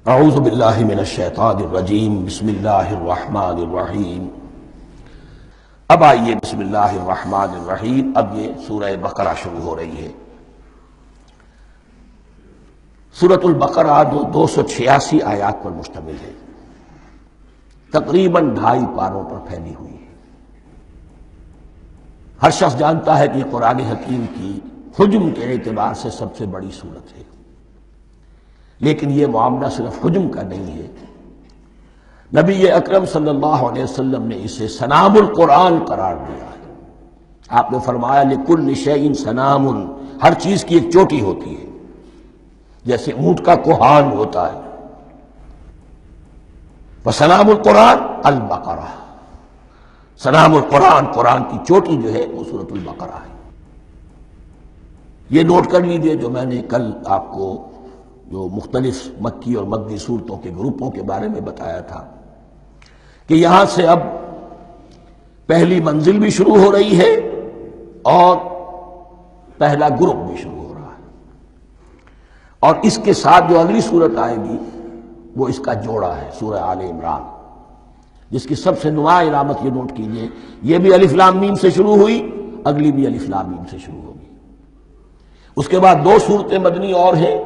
اعوذ باللہ من الشیطان الرجیم بسم اللہ الرحمن الرحیم۔ اب آئیے بسم اللہ الرحمن الرحیم، اب یہ سورہ بقرہ شروع ہو رہی ہے۔ سورۃ البقرہ جو 286 آیات پر مشتمل ہے، تقریباً 2.5 پاروں پر پھیلی ہوئی ہے۔ ہر شخص جانتا ہے کہ یہ قرآن حکیم کی حجم کے اعتبار سے سب سے بڑی سورت ہے، لیکن یہ معاملہ صرف حجم کا نہیں ہے۔ نبی اکرم صلی اللہ علیہ وسلم نے اسے سنام القرآن قرار دیا ہے۔ آپ نے فرمایا لکل شیء سنام، ہر چیز کی ایک چوٹی ہوتی ہے، جیسے اونٹ کا کوہان ہوتا ہے۔ وسنام القرآن البقرہ، سنام القرآن، قرآن کی چوٹی جو ہے وہ سورۃ البقرہ ہے۔ یہ نوٹ کر لیجئے جو میں نے کل آپ کو جو مختلف مکی اور مدنی صورتوں کے گروپوں کے بارے میں بتایا تھا کہ یہاں سے اب پہلی منزل بھی شروع ہو رہی ہے اور پہلا گروپ بھی شروع ہو رہا ہے، اور اس کے ساتھ جو اگلی صورت آئے گی وہ اس کا جوڑا ہے، سورہ آل عمران، جس کی سب سے نمایاں علامت یہ نوٹ کیجئے، یہ بھی الف لام میم سے شروع ہوئی، اگلی بھی الف لام میم سے شروع ہوگی۔ اس کے بعد 2 صورتیں مدنی اور ہیں،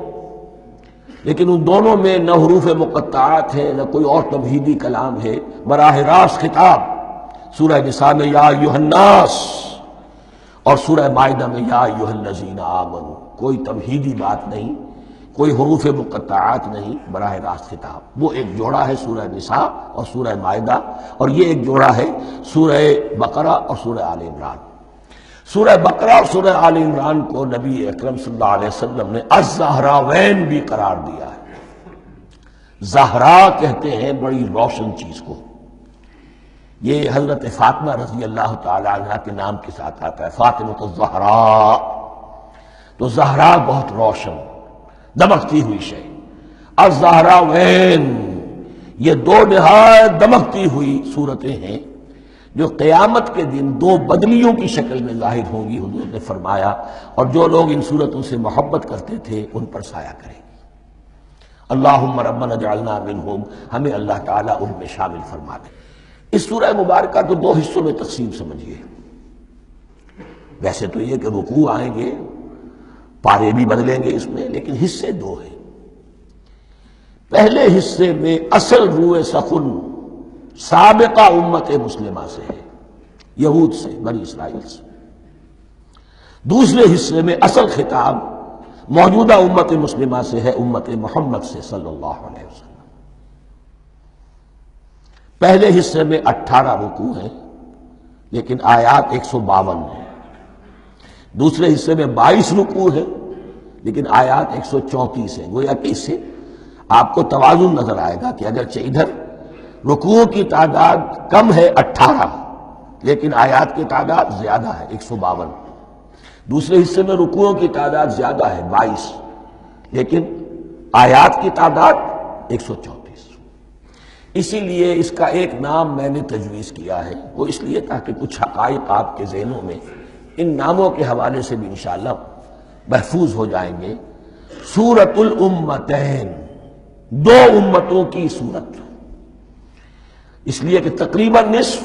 لیکن ان دونوں میں نہ حروف مقطعات ہے نہ کوئی اور تمہیدی کلام ہے، براہ راست خطاب سورہ نساء میں یا ایھا الناس اور سورہ مائدہ میں یا ایھا الذین آمنوا، کوئی تمہیدی بات نہیں، کوئی حروف مقطعات نہیں، براہ راست خطاب۔ وہ ایک جوڑا ہے سورہ نساء اور سورہ مائدہ، اور یہ ایک جوڑا ہے سورہ بقرہ اور سورہ آل عمران۔ سورہ بقرہ اور سورہ آل عمران کو نبی اکرم صلی اللہ علیہ وسلم نے الزہراوین بھی قرار دیا ہے۔ زہرا کہتے ہیں بڑی روشن چیز کو، یہ حضرت فاطمہ رضی اللہ تعالی عنہا کے نام کے ساتھ آتا ہے، فاطمۃ الزہراء، تو زہرا بہت روشن دمکتی ہوئی شے۔ الزہراوین یہ 2 نہایت دمکتی ہوئی صورتیں ہیں جو قیامت کے دن 2 بدلیوں کی شکل میں ظاہر ہوں گی، حضور نے فرمایا، اور جو لوگ ان صورتوں سے محبت کرتے تھے ان پر سایہ کریں گے۔ اللہم ربنا اجعلنا منہم، ہمیں اللہ تعالیٰ ان میں شامل فرما دے۔ اس سورہ مبارکہ کو 2 حصوں میں تقسیم سمجھیے۔ ویسے تو یہ کہ رکوع آئیں گے، پارے بھی بدلیں گے اس میں، لیکن حصے 2 ہیں۔ پہلے حصے میں اصل روح سخن سابقہ امت مسلمہ سے ہے، یہود سے، بنی اسرائیل سے۔ دوسرے حصے میں اصل خطاب موجودہ امت مسلمہ سے ہے، امت محمد سے صلی اللہ علیہ وسلم۔ پہلے حصے میں 18 رکوع ہیں، لیکن آیات 152 ہیں۔ دوسرے حصے میں 22 رکوع ہیں، لیکن آیات 134 ہیں۔ گویا کہ اس سے آپ کو توازن نظر آئے گا کہ اگرچہ ادھر رکوع کی تعداد کم ہے 18، لیکن آیات کی تعداد زیادہ ہے 152۔ دوسرے حصے میں رکوعوں کی تعداد زیادہ ہے 22، لیکن آیات کی تعداد 134۔ اسی لیے اس کا ایک نام میں نے تجویز کیا ہے، وہ اس لیے تاکہ کچھ حقائق آپ کے ذہنوں میں ان ناموں کے حوالے سے بھی انشاءاللہ محفوظ ہو جائیں گے۔ سورۃ الامتین، 2 امتوں کی سورت، اس لیے کہ تقریباً نصف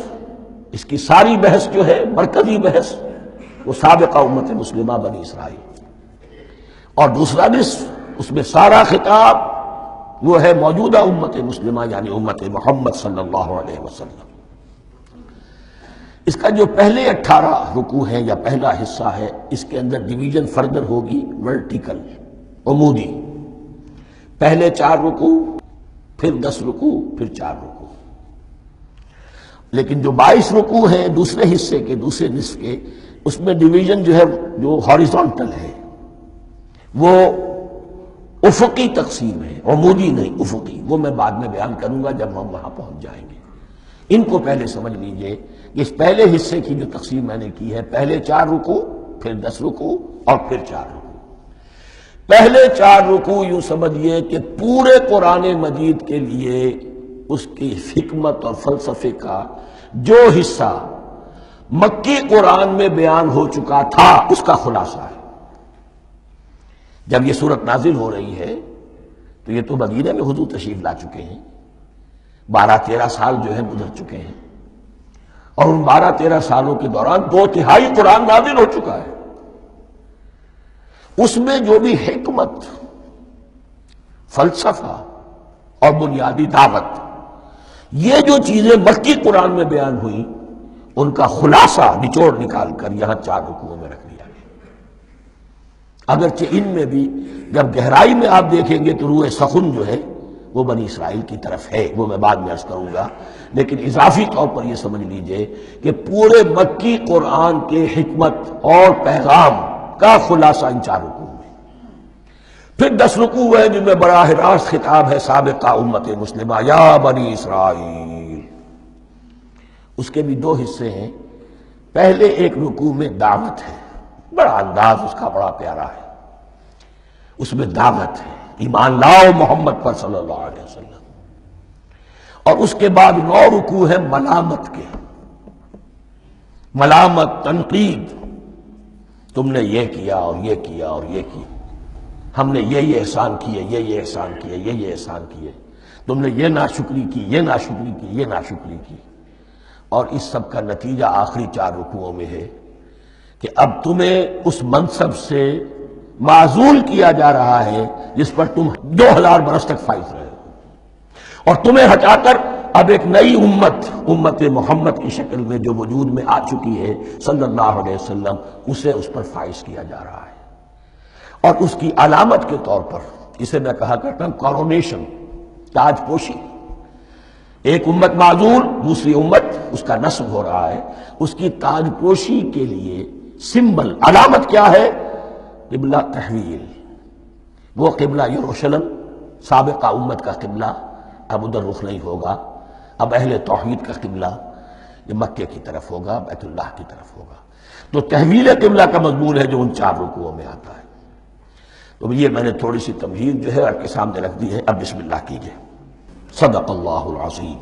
اس کی ساری بحث جو ہے، مرکزی بحث، وہ سابقہ امت مسلمہ بنی اسرائیل، اور دوسرا نصف اس میں سارا خطاب وہ ہے موجودہ امت مسلمہ یعنی امت محمد صلی اللہ علیہ وسلم۔ اس کا جو پہلے 18 رکوع ہیں یا پہلا حصہ ہے، اس کے اندر ڈویژن فردر ہوگی ورٹیکل، عمودی۔ پہلے 4 رکوع، پھر 10 رکوع، پھر 4 رکوع۔ لیکن جو 22 رکوع ہیں دوسرے حصے کے، دوسرے نصف کے، اس میں ڈویژن جو ہے جو ہاریزونٹل ہے، وہ افقی تقسیم ہے، عمودی نہیں، افقی۔ وہ میں بعد میں بیان کروں گا جب ہم وہاں پہنچ جائیں گے۔ ان کو پہلے سمجھ لیجئے کہ اس پہلے حصے کی جو تقسیم میں نے کی ہے، پہلے 4 رکوع، پھر 10 رکوع اور پھر 4 رکوع۔ پہلے 4 رکوع یوں سمجھیے کہ پورے قرآن مجید کے لیے اس کی حکمت اور فلسفے کا جو حصہ مکی قرآن میں بیان ہو چکا تھا اس کا خلاصہ ہے۔ جب یہ صورت نازل ہو رہی ہے تو یہ تو مدینہ میں حضور تشریف لا چکے ہیں، 12-13 سال جو ہے گزر چکے ہیں، اور ان 12-13 سالوں کے دوران 2/3 قرآن نازل ہو چکا ہے۔ اس میں جو بھی حکمت، فلسفہ اور بنیادی دعوت، یہ جو چیزیں مکی قرآن میں بیان ہوئیں، ان کا خلاصہ نچوڑ نکال کر یہاں 4 رکوعوں میں رکھ لیا گیا۔ اگرچہ ان میں بھی جب گہرائی میں آپ دیکھیں گے تو روح سخن جو ہے وہ بنی اسرائیل کی طرف ہے، وہ میں بعد میں عرض کروں گا، لیکن اضافی طور پر یہ سمجھ لیجئے کہ پورے مکی قرآن کے حکمت اور پیغام کا خلاصہ ان 4 رکوعوں میں۔ پھر 10 رکوع ہیں جن میں براہ راست خطاب ہے سابقہ امت مسلمہ، یا بنی اسرائیل۔ اس کے بھی 2 حصے ہیں۔ پہلے ایک رکوع میں دعوت ہے، بڑا انداز اس کا بڑا پیارا ہے، اس میں دعوت ہے، ایمان لاؤ محمد پر صلی اللہ علیہ وسلم۔ اور اس کے بعد 9 رکوع ہیں ملامت کے، ملامت، تنقید، تم نے یہ کیا اور یہ کیا اور یہ کیا، ہم نے یہ احسان کیے، یہ احسان کیے، یہ احسان کیے، تم نے یہ ناشکری کی، یہ ناشکری کی، یہ ناشکری کی۔ اور اس سب کا نتیجہ آخری 4 رکوعوں میں ہے کہ اب تمہیں اس منصب سے معزول کیا جا رہا ہے جس پر تم 2000 برس تک فائز رہے ہو، اور تمہیں ہٹا کر اب ایک نئی امت محمد کی شکل میں جو وجود میں آ چکی ہے صلی اللہ علیہ وسلم، اسے اس پر فائز کیا جا رہا ہے۔ اور اس کی علامت کے طور پر اسے میں کہا کرتا ہوں کورونیشن، تاج پوشی۔ ایک امت معزول، دوسری امت اس کا نصب ہو رہا ہے، اس کی تاج پوشی کے لیے سمبل، علامت کیا ہے؟ قبلہ تحویل۔ وہ قبلہ یروشلم، سابقہ امت کا قبلہ اب ادھر رخ نہیں ہوگا، اب اہل توحید کا قبلہ یہ مکے کی طرف ہوگا، بیت اللہ کی طرف ہوگا۔ تو تحویل قبلہ کا مضمون ہے جو ان 4 رکوعوں میں آتا ہے۔ تو یہ میں نے تھوڑی سی تمہید جو ہے آپ کے سامنے رکھ دی ہے۔ اب بسم اللہ کیجئے۔ صدق اللہ العظیم۔